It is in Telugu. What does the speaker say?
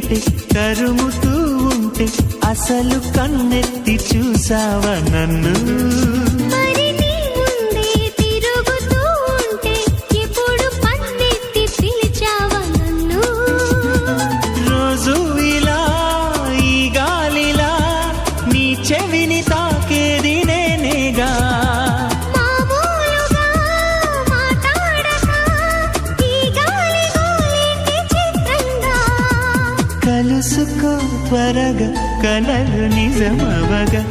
ఉంటే కరుముతూ ఉంటే అసలు కన్నెత్తి చూసావా నన్ను చెవిని తాకేది నేనేగా కలుసుకో త్వరగా కలలు నిజమవగా